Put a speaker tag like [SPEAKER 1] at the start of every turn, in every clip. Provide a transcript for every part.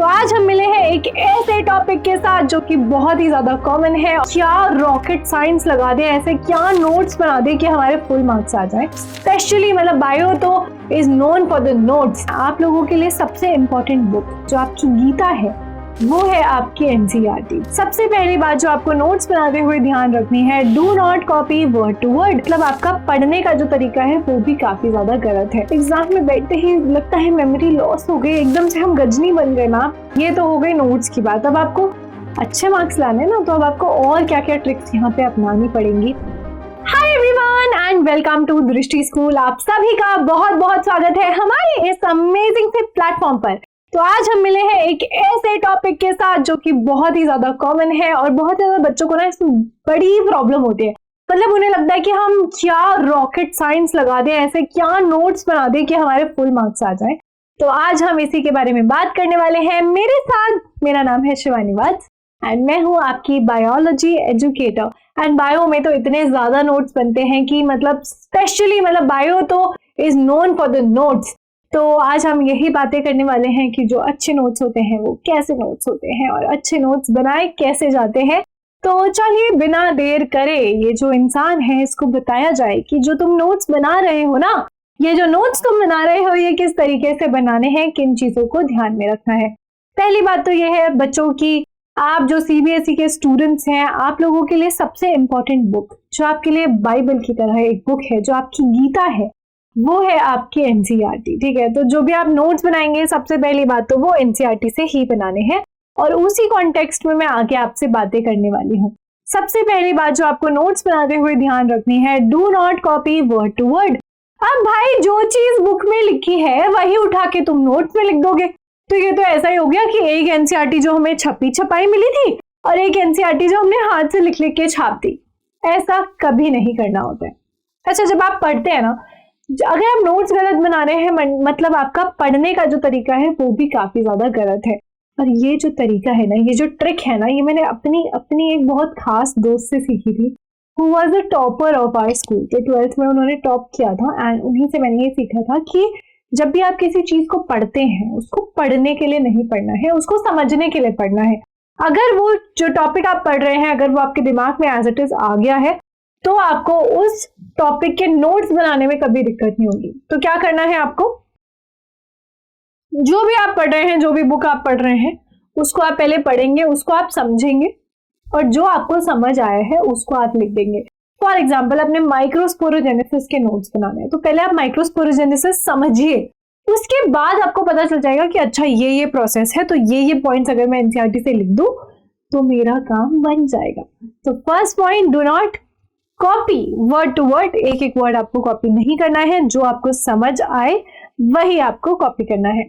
[SPEAKER 1] तो आज हम मिले हैं एक ऐसे टॉपिक के साथ जो कि बहुत ही ज्यादा कॉमन है। क्या रॉकेट साइंस लगा दे, ऐसे क्या नोट्स बना दे कि हमारे फुल मार्क्स आ जाए। स्पेशली मतलब बायो तो is known for the notes. आप लोगों के लिए सबसे इम्पोर्टेंट बुक जो आपकी गीता है वो है आपकी एनसीईआरटी। सबसे पहली बात जो आपको नोट्स बनाते हुए ध्यान रखनी है, do not copy word to word. मतलब आपका पढ़ने का जो तरीका है वो भी काफी ज्यादा गलत है। एग्जाम में बैठते ही लगता है मेमोरी लॉस हो गई, एकदम से हम गजनी बन गए ना। ये तो हो गई नोट्स की बात। अब आपको अच्छे मार्क्स लाने ना, तो अब आपको और क्या क्या ट्रिक्स यहाँ पे अपनानी पड़ेंगी। Hi everyone and welcome to Drishti school. आप सभी का बहुत बहुत स्वागत है हमारे इस अमेजिंग से प्लेटफॉर्म पर। तो आज हम मिले हैं एक ऐसे टॉपिक के साथ जो कि बहुत ही ज्यादा कॉमन है और बहुत ज्यादा बच्चों को ना इसमें बड़ी प्रॉब्लम होती है। मतलब उन्हें लगता है कि हम क्या रॉकेट साइंस लगा दें, ऐसे क्या नोट्स बना दें कि हमारे फुल मार्क्स आ जाएं। तो आज हम इसी के बारे में बात करने वाले हैं। मेरे साथ, मेरा नाम है शिवानी वत्स एंड मैं हूँ आपकी बायोलॉजी एजुकेटर। एंड बायो में तो इतने ज्यादा नोट्स बनते हैं कि मतलब स्पेशली मतलब बायो तो is known for the notes. तो आज हम यही बातें करने वाले हैं कि जो अच्छे नोट्स होते हैं वो कैसे नोट्स होते हैं और अच्छे नोट्स बनाए कैसे जाते हैं। तो चलिए बिना देर करे ये जो इंसान है इसको बताया जाए कि जो तुम नोट्स बना रहे हो ना, ये जो नोट्स तुम बना रहे हो ये किस तरीके से बनाने हैं, किन चीजों को ध्यान में रखना है। पहली बात तो ये है बच्चों की, आप जो सीबीएसई के स्टूडेंट्स हैं, आप लोगों के लिए सबसे इंपॉर्टेंट बुक जो आपके लिए बाइबल की तरह एक बुक है, जो आपकी गीता है, वो है आपकी एनसीईआरटी। ठीक है, तो जो भी आप नोट्स बनाएंगे सबसे पहली बात तो वो एनसीईआरटी से ही बनाने हैं और उसी कॉन्टेक्स्ट में मैं आगे आपसे बातें करने वाली हूँ। सबसे पहली बात जो आपको नोट्स बनाते हुए ध्यान रखनी है, do not copy word to word. अब भाई जो चीज बुक में लिखी है वही उठा के तुम नोट्स में लिख दोगे तो ये तो ऐसा ही हो गया कि एक एनसीईआरटी जो हमें छपी छपाई मिली थी और एक एनसीईआरटी जो हमने हाथ से लिख लिख के छाप दी। ऐसा कभी नहीं करना होता है। अच्छा, जब आप पढ़ते हैं ना, अगर आप नोट्स गलत बना रहे हैं मतलब आपका पढ़ने का जो तरीका है वो भी काफी ज्यादा गलत है। और ये जो तरीका है ना, ये जो ट्रिक है ना, ये मैंने अपनी एक बहुत खास दोस्त से सीखी थी। Who was the topper of our school. तो 12th में उन्होंने टॉप किया था एंड उन्हीं से मैंने ये सीखा था कि जब भी आप किसी चीज को पढ़ते हैं उसको पढ़ने के लिए नहीं पढ़ना है, उसको समझने के लिए पढ़ना है। अगर वो जो टॉपिक आप पढ़ रहे हैं अगर वो आपके दिमाग में एज इट इज आ गया है तो आपको उस टॉपिक के नोट्स बनाने में कभी दिक्कत नहीं होगी। तो क्या करना है आपको, जो भी आप पढ़ रहे हैं, जो भी बुक आप पढ़ रहे हैं, उसको आप पहले पढ़ेंगे, उसको आप समझेंगे और जो आपको समझ आया है उसको आप लिख देंगे। फॉर एग्जाम्पल, अपने माइक्रोस्पोरोजेनेसिस के नोट्स बनाने हैं तो पहले आप माइक्रोस्पोरोजेनेसिस समझिए, उसके बाद आपको पता चल जाएगा कि अच्छा ये प्रोसेस है, तो ये पॉइंट्स अगर मैं एनसीईआरटी से लिख दूं तो मेरा काम बन जाएगा। तो first point, do not copy word to word. एक एक वर्ड आपको कॉपी नहीं करना है, जो आपको समझ आए वही आपको कॉपी करना है।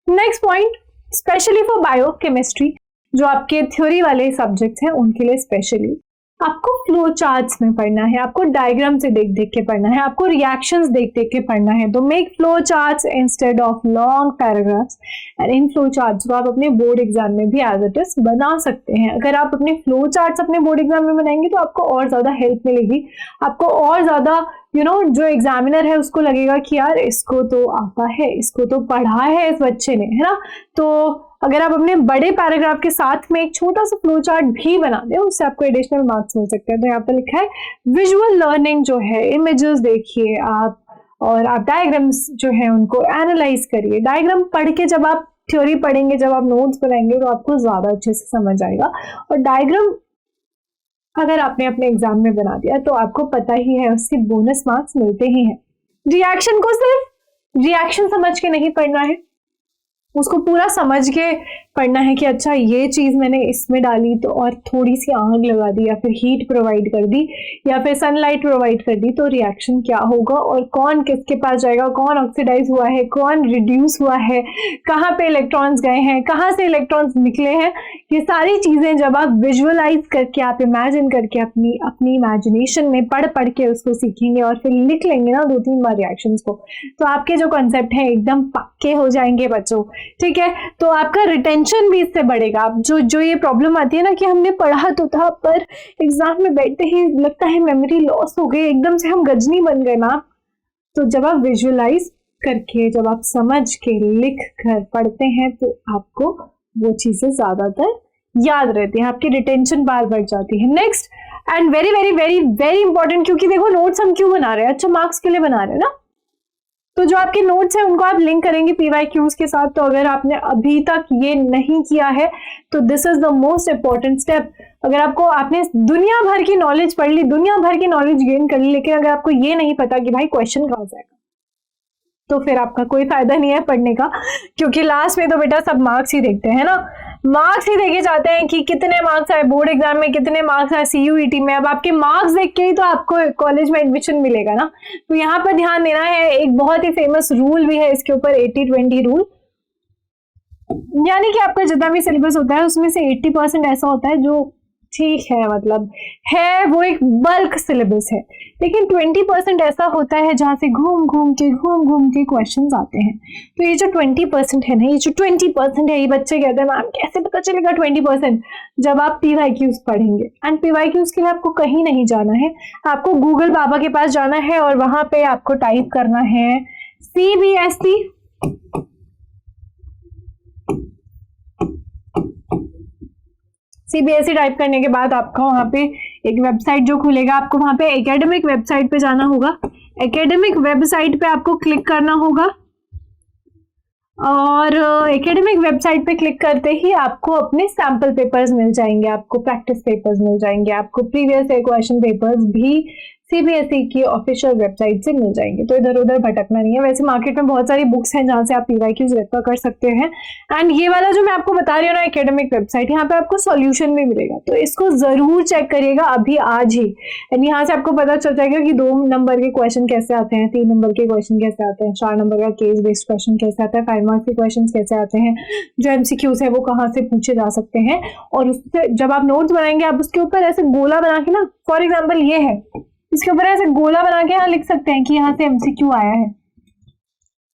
[SPEAKER 1] Next point, specially for bio chemistry, जो आपके थ्योरी वाले सब्जेक्ट्स हैं उनके लिए स्पेशली आपको फ्लो चार्ट्स में पढ़ना है, आपको डायग्राम से देख देख के पढ़ना है, आपको रिएक्शंस देख देख के पढ़ना है। तो make flow charts instead of long paragraphs. And in flow charts को आप अपने बोर्ड एग्जाम में भी एज इट इज बना सकते हैं। अगर आप अपने फ्लो चार्ट्स अपने बोर्ड एग्जाम में बनाएंगे तो आपको और ज्यादा हेल्प मिलेगी, आपको और ज्यादा जो एग्जामिनर है उसको लगेगा कि यार इसको तो आता है, इसको तो पढ़ा है इस बच्चे ने, है ना। तो अगर आप अपने बड़े पैराग्राफ के साथ में एक छोटा सा फ्लो चार्ट भी बना दें उससे आपको एडिशनल मार्क्स मिल सकते हैं। तो यहाँ पर लिखा है विजुअल लर्निंग जो है, इमेजेस देखिए आप और आप डायग्राम्स जो है उनको एनालाइज करिए। डायग्राम पढ़ के जब आप थ्योरी पढ़ेंगे, जब आप नोट्स बनाएंगे तो आपको ज्यादा अच्छे से समझ आएगा। और डायग्राम अगर आपने अपने एग्जाम में बना दिया तो आपको पता ही है उससे बोनस मार्क्स मिलते ही हैं। रिएक्शन को सिर्फ रिएक्शन समझ के नहीं पढ़ना है, उसको पूरा समझ के पढ़ना है कि अच्छा ये चीज मैंने इसमें डाली तो और थोड़ी सी आग लगा दी या फिर हीट प्रोवाइड कर दी या फिर सनलाइट प्रोवाइड कर दी तो रिएक्शन क्या होगा और कौन किसके पास जाएगा, कौन ऑक्सीडाइज हुआ है, कौन रिड्यूस हुआ है, कहाँ पे इलेक्ट्रॉन्स गए हैं, कहाँ से इलेक्ट्रॉन्स निकले हैं। ये सारी चीजें जब आप विजुअलाइज करके, आप इमेजिन करके अपनी इमेजिनेशन में पढ़ के उसको सीखेंगे और फिर लिख लेंगे ना 2-3 बार रिएक्शंस को, तो आपके जो कॉन्सेप्ट है एकदम पक्के हो जाएंगे बच्चों। ठीक है, तो आपका रिटेंशन भी इससे बढ़ेगा। जो ये प्रॉब्लम आती है ना कि हमने पढ़ा तो था पर एग्जाम में बैठते ही लगता है मेमोरी लॉस हो गई, एकदम से हम गजनी बन गए ना। तो जब आप विजुअलाइज करके, जब आप समझ के लिख कर पढ़ते हैं तो आपको वो चीजें ज्यादातर याद रहती है, आपकी रिटेंशन बार बढ़ जाती है। Next and very very very very important, क्योंकि देखो नोट्स हम क्यों बना रहे हैं, अच्छा मार्क्स के लिए बना रहे हैं ना, तो जो आपके नोट्स है उनको आप लिंक करेंगे PYQs के साथ। तो अगर आपने अभी तक ये नहीं किया है तो this is the most important step. अगर आपने दुनिया भर की नॉलेज पढ़ ली, दुनिया भर की नॉलेज गेन कर ली, लेकिन अगर आपको ये नहीं पता कि भाई क्वेश्चन कहाँ से आएगा, तो फिर आपका कोई फायदा नहीं है पढ़ने का, क्योंकि लास्ट में तो बेटा सब मार्क्स ही देखते हैं ना, मार्क्स ही देखे जाते हैं कि कितने मार्क्स आए बोर्ड एग्जाम में, कितने मार्क्स आए CUET में। अब आपके मार्क्स देख के ही तो आपको कॉलेज में एडमिशन मिलेगा ना। तो यहाँ पर ध्यान देना है, एक बहुत ही फेमस रूल भी है इसके ऊपर, 80-20 रूल, यानी कि आपका जितना भी सिलेबस होता है उसमें से 80% ऐसा होता है जो ठीक है, मतलब है वो एक बल्क सिलेबस है, लेकिन 20% ऐसा होता है जहां से घूम घूम के क्वेश्चंस आते हैं। तो ये जो 20% है ना, ये जो 20% है, ये बच्चे कहते हैं मैम कैसे पता चलेगा 20%, जब आप PYQs पढ़ेंगे। एंड PYQs के लिए आपको कहीं नहीं जाना है, आपको गूगल बाबा के पास जाना है और वहां पे आपको टाइप करना है CBSE टाइप करने के बाद आपका वहां पे एक वेबसाइट जो खुलेगा, आपको वहां पे एकेडमिक वेबसाइट पे जाना होगा। एकेडमिक वेबसाइट पे आपको क्लिक करना होगा और एकेडमिक वेबसाइट पे क्लिक करते ही आपको अपने सैंपल पेपर्स मिल जाएंगे, आपको प्रैक्टिस पेपर्स मिल जाएंगे, आपको प्रीवियस ईयर क्वेश्चन पेपर्स भी CBSE की ऑफिशियल वेबसाइट से मिल जाएंगे। तो इधर उधर भटकना नहीं है। वैसे मार्केट में बहुत सारी बुक्स हैं जहां से आप PYQs रेफर कर सकते हैं। एंड ये वाला जो मैं आपको बता रही हूँ ना एकेडमिक वेबसाइट, यहाँ पे आपको सॉल्यूशन भी मिलेगा, तो इसको जरूर चेक करिएगा अभी आज ही। एंड यहाँ से आपको पता चल जाएगा कि 2 नंबर के क्वेश्चन कैसे आते हैं, 3 नंबर के क्वेश्चन कैसे आते हैं, 4 नंबर का केस बेस्ड क्वेश्चन कैसे आता है, 5 मार्क्स के क्वेश्चन कैसे आते हैं, जो MCQs है वो कहाँ से पूछे जा सकते हैं। और उससे जब आप नोट्स बनाएंगे आप उसके ऊपर ऐसे गोला बना के ना, फॉर एग्जाम्पल ये है, इसके ऊपर ऐसे गोला बना के यहाँ लिख सकते हैं कि यहाँ से MCQ आया है।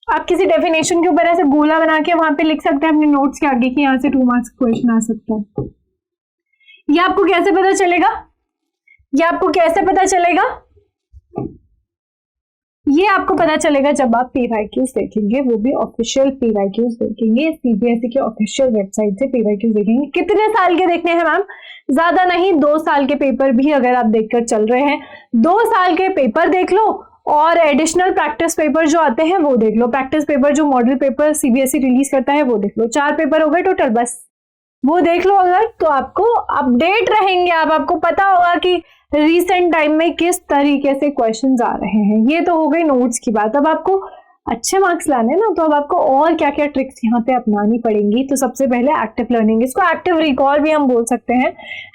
[SPEAKER 1] आप किसी डेफिनेशन के ऊपर ऐसे गोला बना के वहां पे लिख सकते हैं अपने नोट्स के आगे कि यहाँ से 2 मार्क्स क्वेश्चन आ सकता है। ये आपको कैसे पता चलेगा, ये आपको कैसे पता चलेगा, ये आपको पता चलेगा जब आप PYQs देखेंगे, वो भी ऑफिशियल PYQs देखेंगे, CBSE के ऑफिशियल वेबसाइट से PYQs देखेंगे। कितने साल के देखने हैं मैम, ज्यादा नहीं, 2 साल के पेपर भी अगर आप देखकर चल रहे हैं, 2 साल के पेपर देख लो और एडिशनल प्रैक्टिस पेपर जो आते हैं वो देख लो। प्रैक्टिस पेपर जो मॉडल पेपर CBSE रिलीज करता है वो देख लो, 4 पेपर हो गए टोटल, बस वो देख लो। अगर तो आपको अपडेट रहेंगे आपको पता होगा कि रिसेंट टाइम में किस तरीके से क्वेश्चंस आ रहे हैं। ये तो हो गई नोट्स की बात। अब आपको अच्छे मार्क्स लाने ना, तो अब आपको और क्या क्या ट्रिक्स यहाँ पे अपनानी पड़ेंगी। तो सबसे पहले एक्टिव लर्निंग, इसको एक्टिव रिकॉल भी हम बोल सकते हैं।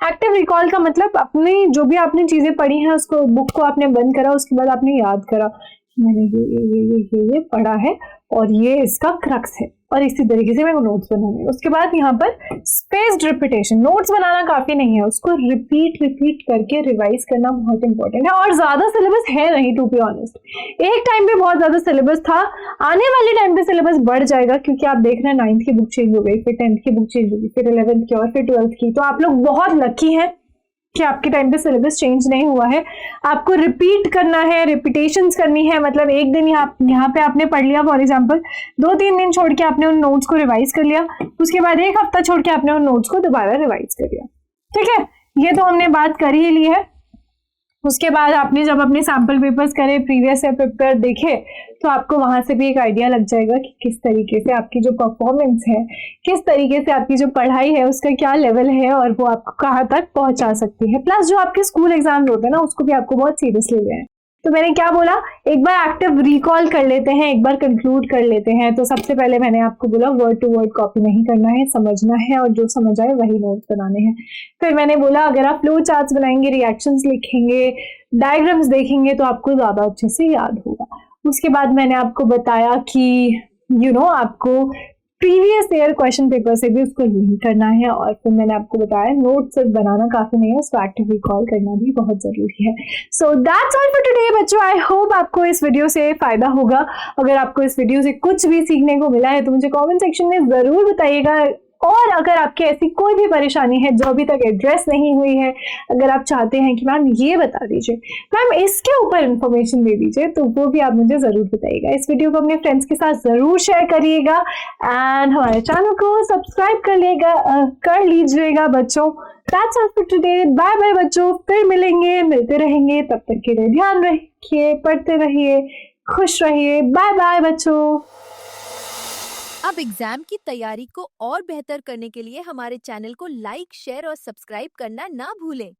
[SPEAKER 1] एक्टिव रिकॉल का मतलब अपनी जो भी आपने चीजें पढ़ी हैं उसको, बुक को आपने बंद करा, उसके बाद आपने याद करा मैंने ये पढ़ा है और ये इसका क्रक्स है और इसी तरीके से मेरे को नोट्स बनाने हैं। उसके बाद यहाँ पर स्पेस्ड रिपीटेशन, नोट्स बनाना काफी नहीं है, उसको रिपीट करके रिवाइज करना बहुत इंपॉर्टेंट है। और ज्यादा सिलेबस है नहीं, टू बी ऑनेस्ट, एक टाइम पे बहुत ज्यादा सिलेबस था, आने वाले टाइम पे सिलेबस बढ़ जाएगा, क्योंकि आप देख रहे हैं 9th की बुक चेंज हो गई, फिर 10th की बुक चेंज होगी, फिर 11th की और फिर 12th की। तो आप लोग बहुत लकी हैं कि आपके टाइम पे सिलेबस चेंज नहीं हुआ है। आपको रिपीट करना है, रिपीटेशंस करनी है, मतलब एक दिन यहाँ पे आपने पढ़ लिया, फॉर एग्जांपल 2-3 दिन छोड़ के आपने उन नोट्स को रिवाइज कर लिया, उसके बाद 1 हफ्ता छोड़ के आपने उन नोट्स को दोबारा रिवाइज कर लिया, ठीक है, ये तो हमने बात कर ही ली है। उसके बाद आपने जब अपने सैंपल पेपर्स करे, प्रीवियस ईयर पेपर देखे, तो आपको वहां से भी एक आइडिया लग जाएगा कि किस तरीके से आपकी जो परफॉर्मेंस है, किस तरीके से आपकी जो पढ़ाई है उसका क्या लेवल है और वो आपको कहाँ तक पहुंचा सकती है। प्लस जो आपके स्कूल एग्जाम होते हैं ना, उसको भी आपको बहुत सीरियसली लेना है। तो मैंने क्या बोला, एक बार एक्टिव रिकॉल कर लेते हैं, एक बार कंक्लूड कर लेते हैं। तो सबसे पहले मैंने आपको बोला वर्ड टू वर्ड कॉपी नहीं करना है, समझना है और जो समझ आए वही नोट्स बनाने हैं। फिर मैंने बोला अगर आप फ्लो चार्ट्स बनाएंगे, रिएक्शंस लिखेंगे, डायग्राम्स देखेंगे तो आपको ज्यादा अच्छे से याद होगा। उसके बाद मैंने आपको बताया कि आपको प्रीवियस ईयर क्वेश्चन पेपर से भी उसको लिंक करना है। और फिर मैंने आपको बताया नोट्स सिर्फ बनाना काफी नहीं है, उसको एक्टिव रिकॉल करना भी बहुत जरूरी है। So that's all for today बच्चों। आई होप आपको इस वीडियो से फायदा होगा। अगर आपको इस वीडियो से कुछ भी सीखने को मिला है तो मुझे कमेंट सेक्शन में जरूर बताइएगा। और अगर आपकी ऐसी कोई भी परेशानी है जो अभी तक एड्रेस नहीं हुई है, अगर आप चाहते हैं कि मैम ये बता दीजिए, मैम इसके ऊपर इंफॉर्मेशन दे दीजिए, तो वो भी आप मुझे ज़रूर बताइएगा। इस वीडियो को अपने फ्रेंड्स के साथ ज़रूर शेयर करिएगा एंड हमारे चैनल को सब्सक्राइब कर लीजिएगा बच्चों। That's all for today. Bye bye बच्चों, फिर मिलते रहेंगे। तब तक के लिए ध्यान रखिए, पढ़ते रहिए, खुश रहिए। बाय बाय बच्चों।
[SPEAKER 2] अब एग्जाम की तैयारी को और बेहतर करने के लिए हमारे चैनल को लाइक, शेयर और सब्सक्राइब करना ना भूलें।